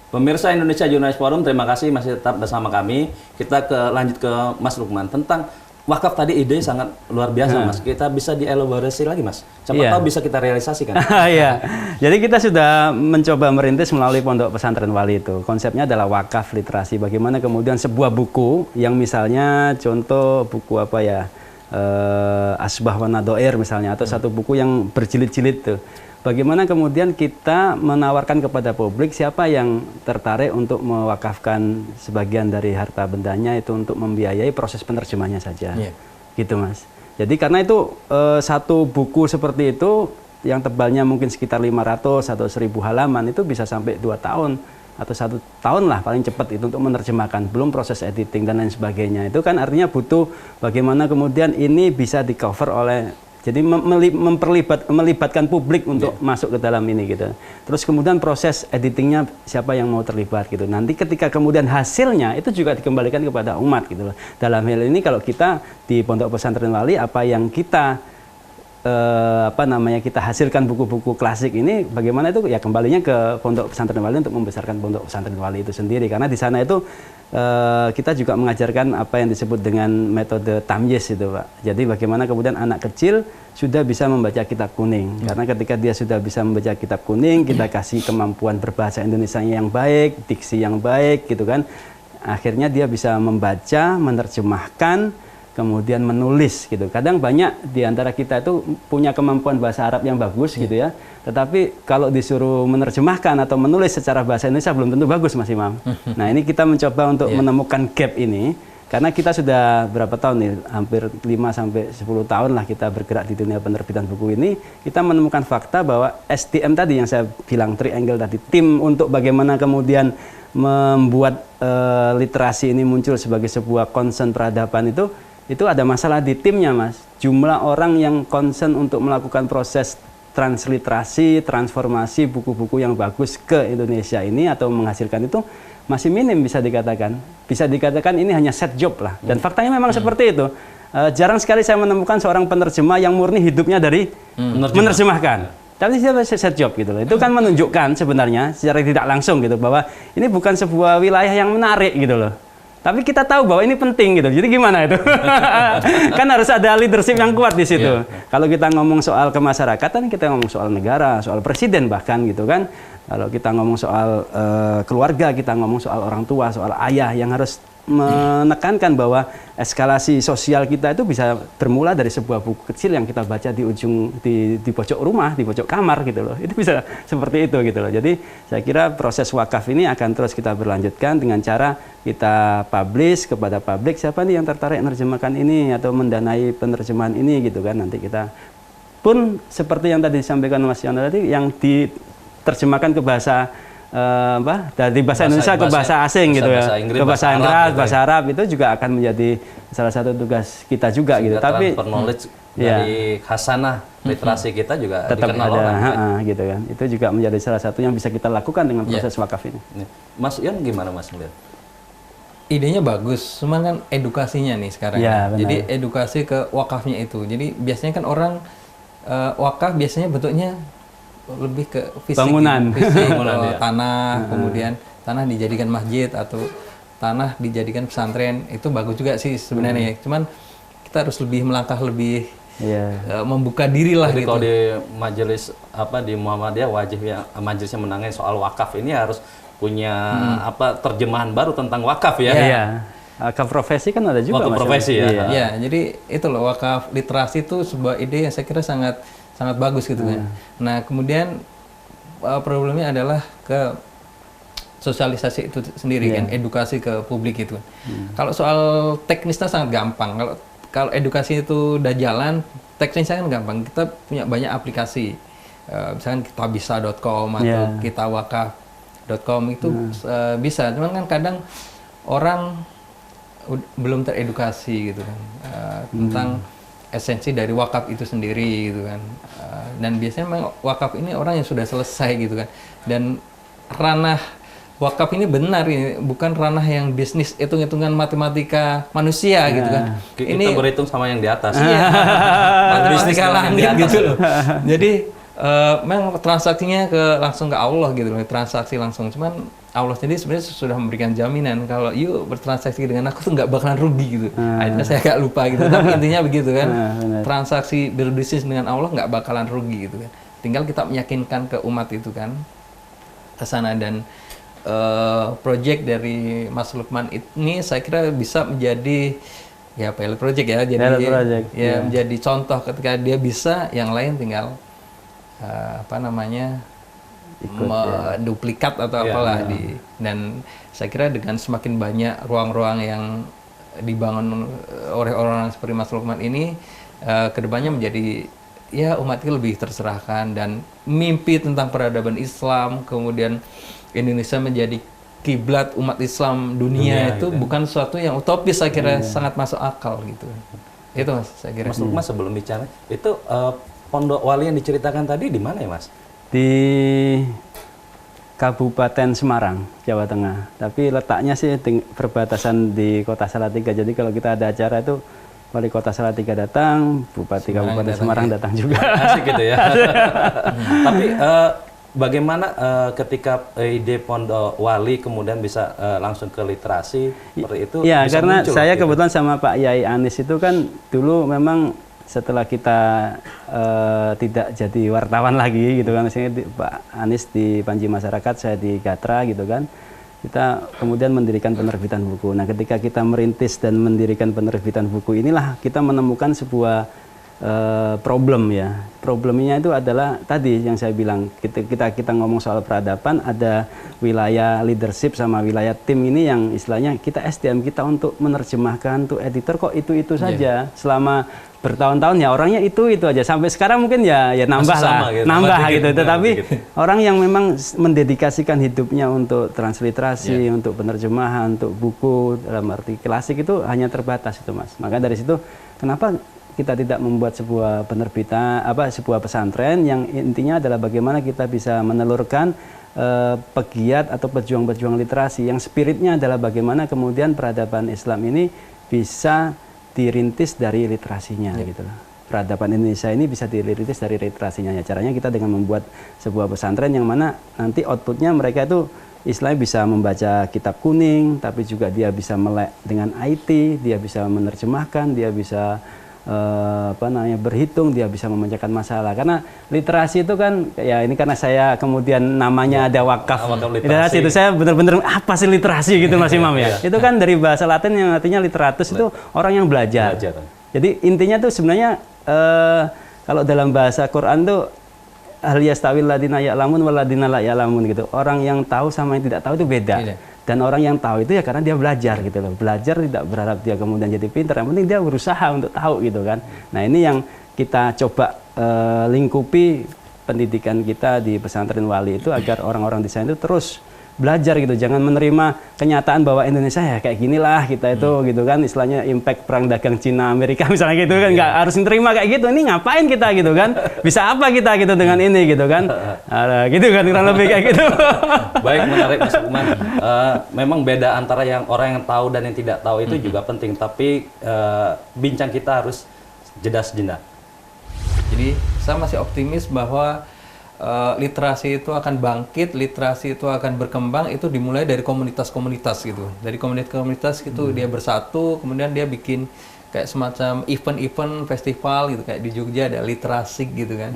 Pemirsa Indonesia Jurnalis Forum, terima kasih masih tetap bersama kami. Kita lanjut ke Mas Lukman tentang wakaf tadi, ide sangat luar biasa, Mas. Kita bisa dielaborasi lagi, Mas. Siapa tahu bisa kita realisasikan. Iya. Jadi kita sudah mencoba merintis melalui Pondok Pesantren Wali itu. Konsepnya adalah wakaf literasi. Bagaimana kemudian sebuah buku yang misalnya contoh buku apa ya, Asbah wa Nadhair misalnya, atau satu buku yang berjilid-jilid tuh. Bagaimana kemudian kita menawarkan kepada publik siapa yang tertarik untuk mewakafkan sebagian dari harta bendanya itu untuk membiayai proses penerjemahnya saja, gitu Mas. Jadi karena itu satu buku seperti itu yang tebalnya mungkin sekitar 500 atau 1000 halaman itu bisa sampai 2 tahun atau 1 tahun lah paling cepat itu untuk menerjemahkan, belum proses editing dan lain sebagainya. Itu kan artinya butuh bagaimana kemudian ini bisa di cover oleh, jadi melibatkan publik untuk masuk ke dalam ini gitu. Terus kemudian proses editingnya siapa yang mau terlibat gitu. Nanti ketika kemudian hasilnya itu juga dikembalikan kepada umat gitu loh. Dalam hal ini kalau kita di Pondok Pesantren Wali, apa yang kita kita hasilkan buku-buku klasik ini, bagaimana itu ya kembalinya ke Pondok Pesantren Wali untuk membesarkan Pondok Pesantren Wali itu sendiri. Karena di sana itu kita juga mengajarkan apa yang disebut dengan metode tamyiz itu, Pak. Jadi bagaimana kemudian anak kecil sudah bisa membaca kitab kuning. Karena ketika dia sudah bisa membaca kitab kuning, kita kasih kemampuan berbahasa Indonesia yang baik, diksi yang baik gitu kan. Akhirnya dia bisa membaca, menerjemahkan, kemudian menulis gitu. Kadang banyak di antara kita itu punya kemampuan bahasa Arab yang bagus gitu ya. Tetapi kalau disuruh menerjemahkan atau menulis secara bahasa Indonesia belum tentu bagus, Mas Imam. Nah, ini kita mencoba untuk menemukan gap ini. Karena kita sudah berapa tahun nih, hampir 5-10 tahun lah kita bergerak di dunia penerbitan buku ini. Kita menemukan fakta bahwa SDM tadi yang saya bilang, triangle tadi, tim untuk bagaimana kemudian membuat literasi ini muncul sebagai sebuah concern peradaban itu ada masalah di timnya, Mas. Jumlah orang yang concern untuk melakukan proses transliterasi, transformasi buku-buku yang bagus ke Indonesia ini atau menghasilkan itu masih minim, bisa dikatakan. Bisa dikatakan ini hanya set job lah. Dan faktanya memang seperti itu. Jarang sekali saya menemukan seorang penerjemah yang murni hidupnya dari menerjemahkan. Tapi dia set job gitu loh. Itu kan menunjukkan sebenarnya secara tidak langsung gitu bahwa ini bukan sebuah wilayah yang menarik gitu loh. Tapi kita tahu bahwa ini penting gitu. Jadi gimana itu? Kan harus ada leadership yang kuat di situ. Kalau kita ngomong soal kemasyarakatan, kita ngomong soal negara, soal presiden bahkan gitu kan. Kalau kita ngomong soal keluarga, kita ngomong soal orang tua, soal ayah yang harus menekankan bahwa eskalasi sosial kita itu bisa bermula dari sebuah buku kecil yang kita baca di ujung di pojok rumah, di pojok kamar gitu loh. Itu bisa seperti itu gitu loh. Jadi saya kira proses wakaf ini akan terus kita berlanjutkan dengan cara kita publish kepada publik siapa nih yang tertarik menerjemahkan ini atau mendanai penerjemahan ini gitu kan. Nanti kita pun seperti yang tadi disampaikan Mas Yono tadi, yang diterjemahkan ke bahasa dari bahasa Indonesia ke bahasa asing gitu ya, ke bahasa Inggris, bahasa Arab itu juga akan menjadi salah satu tugas kita juga gitu. Tapi knowledge dari khasanah literasi kita juga tetap dikenal ada orang, gitu kan. Itu juga menjadi salah satu yang bisa kita lakukan dengan proses wakaf ini. Mas Ion gimana Mas melihat? Idenya bagus, cuman kan edukasinya nih sekarang. Jadi edukasi ke wakafnya itu. Jadi biasanya kan orang wakaf biasanya bentuknya lebih ke fisik, bangunan, tanah, kemudian tanah dijadikan masjid atau tanah dijadikan pesantren, itu bagus juga sih sebenarnya. Cuman kita harus lebih melangkah lebih membuka diri lah. Jadi gitu. kalau di majelis di Muhammadiyah wajib ya majelisnya menangani soal wakaf ini harus punya terjemahan baru tentang wakaf ya. Wakaf profesi kan ada juga. Wakaf profesi ya. Iya, jadi itu loh, wakaf literasi itu sebuah ide yang saya kira sangat bagus gitu kan. Nah, kemudian problemnya adalah ke sosialisasi itu sendiri kan, edukasi ke publik itu. Kalau soal teknisnya sangat gampang. Kalau edukasi itu udah jalan, teknisnya kan gampang. Kita punya banyak aplikasi. Misalkan kitabisa.com atau kitawakaf.com itu bisa. Cuman kan kadang orang belum teredukasi gitu kan tentang esensi dari wakaf itu sendiri gitu kan. Dan biasanya memang wakaf ini orang yang sudah selesai gitu kan. Dan ranah wakaf ini benar, ini bukan ranah yang bisnis hitung-hitungan matematika manusia gitu kan. Kita berhitung sama yang di atas. Matematika langit gitu loh. Jadi memang transaksinya langsung ke Allah gitu loh, transaksi langsung. Cuman Allah sendiri sebenarnya sudah memberikan jaminan kalau yuk bertransaksi dengan aku tuh nggak bakalan rugi gitu. Akhirnya saya agak lupa gitu. Tapi intinya begitu kan, transaksi berbisnis dengan Allah nggak bakalan rugi gitu kan. Tinggal kita meyakinkan ke umat itu kan ke sana. Dan project dari Mas Lukman ini saya kira bisa menjadi ya pilot project ya, jadi ya menjadi contoh ketika dia bisa, yang lain tinggal duplikat atau apalah dan saya kira dengan semakin banyak ruang-ruang yang dibangun oleh orang-orang seperti Mas Lukman ini, kedepannya menjadi ya umat itu lebih terserahkan, dan mimpi tentang peradaban Islam, kemudian Indonesia menjadi kiblat umat Islam dunia itu gitu. Bukan sesuatu yang utopis, saya kira sangat masuk akal gitu. Itu Mas, saya kira. Mas Lukman sebelum bicara, itu Pondok Wali yang diceritakan tadi di mana ya Mas? Di Kabupaten Semarang, Jawa Tengah. Tapi letaknya sih perbatasan di Kota Salatiga. Jadi kalau kita ada acara itu Wali Kota Salatiga datang, Bupati Kabupaten Semarang datang juga. Asik gitu ya. Tapi bagaimana ketika ide Pondok Wali kemudian bisa langsung ke literasi seperti itu? Ya, karena muncul, saya gitu. kebetulan sama Pak Yai Anis itu kan dulu memang setelah kita tidak jadi wartawan lagi gitu kan, misalnya Pak Anis di Panji Masyarakat, saya di Gatra gitu kan, kita kemudian mendirikan penerbitan buku. Nah, ketika kita merintis dan mendirikan penerbitan buku inilah kita menemukan sebuah problem ya. Problemnya itu adalah tadi yang saya bilang, kita ngomong soal peradaban, ada wilayah leadership sama wilayah tim ini yang istilahnya kita SDM kita untuk menerjemahkan, untuk editor kok itu saja selama bertahun-tahun ya orangnya itu aja, sampai sekarang mungkin ya nambah lah, gitu, nambah gitu. Tetapi orang yang memang mendedikasikan hidupnya untuk transliterasi, untuk penerjemahan, untuk buku dalam arti klasik itu hanya terbatas itu Mas. Maka dari situ kenapa kita tidak membuat sebuah penerbitan, sebuah pesantren yang intinya adalah bagaimana kita bisa menelurkan pegiat atau pejuang-pejuang literasi yang spiritnya adalah bagaimana kemudian peradaban Islam ini bisa dirintis dari literasinya gitu loh. Peradaban Indonesia ini bisa dirintis dari literasinya ya. Caranya kita dengan membuat sebuah pesantren yang mana nanti outputnya mereka itu istilahnya bisa membaca kitab kuning, tapi juga dia bisa melek dengan IT, dia bisa menerjemahkan, dia bisa berhitung, dia bisa memecahkan masalah. Karena literasi itu kan ya, ini karena saya kemudian namanya ada wakaf literasi itu, saya benar-benar apa sih literasi gitu Mas Imam ya. Itu kan dari bahasa Latin yang artinya literatus itu orang yang belajar. Jadi intinya tuh sebenarnya kalau dalam bahasa Quran tuh hal yastawil ladina ya'lamun wal ladina la ya'lamun gitu. Orang yang tahu sama yang tidak tahu itu beda. Dan orang yang tahu itu ya karena dia belajar gitu loh. Belajar tidak berharap dia kemudian jadi pintar, yang penting dia berusaha untuk tahu gitu kan. Nah, ini yang kita coba lingkupi pendidikan kita di pesantren Wali itu agar orang-orang di sana itu terus belajar gitu, jangan menerima kenyataan bahwa Indonesia ya kayak ginilah kita itu gitu kan, istilahnya impact perang dagang Cina Amerika misalnya gitu kan, nggak harus menerima kayak gitu, ini ngapain kita gitu kan, bisa apa kita gitu dengan ini gitu kan, gitu kan kurang lebih kayak gitu. Baik, menarik Mas Lukman. Memang beda antara yang orang yang tahu dan yang tidak tahu itu juga penting, tapi bincang kita harus jeda sejenak. Jadi saya masih optimis bahwa literasi itu akan bangkit, literasi itu akan berkembang, itu dimulai dari komunitas-komunitas gitu. Dari komunitas-komunitas itu dia bersatu, kemudian dia bikin kayak semacam event-event festival gitu, kayak di Jogja ada literasi gitu kan.